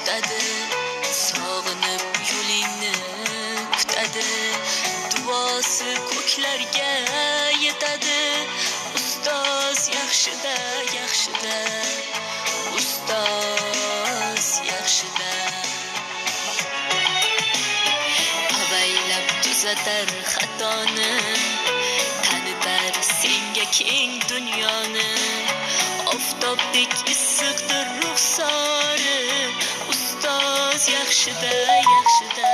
kutadi, sog'inib yo'lingni kutadi, duosi ko'klarga yetadi. Ustoz yaxshida, yaxshida, ustoz yaxshida. Avaylab tuzatar xatoni, tanitar senga keng dunyoni. Oftobdek issiqdir ruxsori, ustoz yaxshida, yaxshida,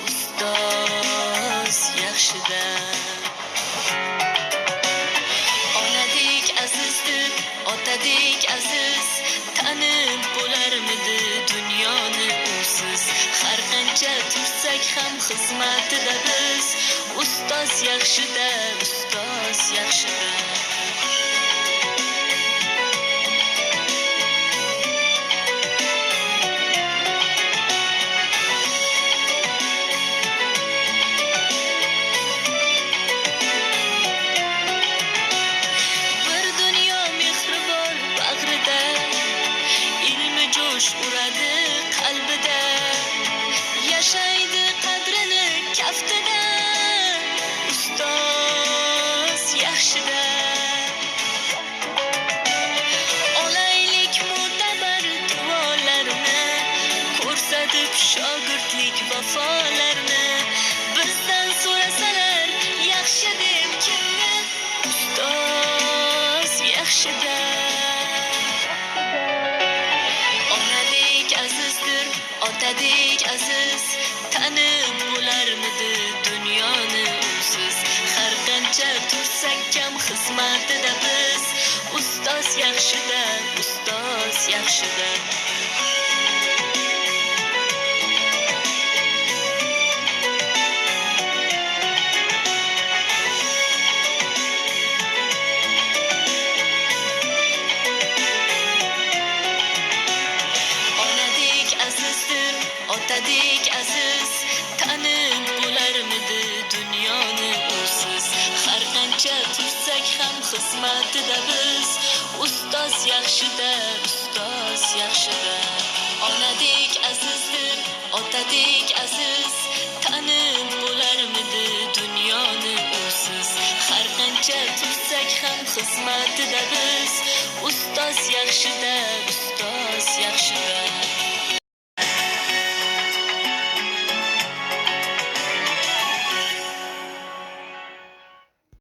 ustoz yaxshida. Onadek azizdir, otadek aziz, tanib bo'larmidi dunyoni usiz. Har qancha tursak ham xizmatida biz, ustoz yaxshida, ustoz yaxshida. Uradi qalbida, yashaydi qadrini kaftida, ustoz yaxshida. Olaylik mo'tabar duolarni, ko'rsatib shogirdlik vafolarni. Bizdan so'rasalar yaxshi deb kimni, ustoz yaxshida. Otadek aziz, tanib bo'larmidi dunyoni usiz. Har qancha tursak kam xizmatida biz, ustoz yaxshida, ustoz yaxshida. Otadek aziz, tanib bo'larmidi dunyoni usiz. Har qancha tursak ham xizmatida biz, ustoz yaxshida, ustoz yaxshida. Onadek azizdir, otadek aziz, tanib bo'larmidi dunyoni usiz. Har qancha tursak ham xizmatida biz, ustoz yaxshida, ustoz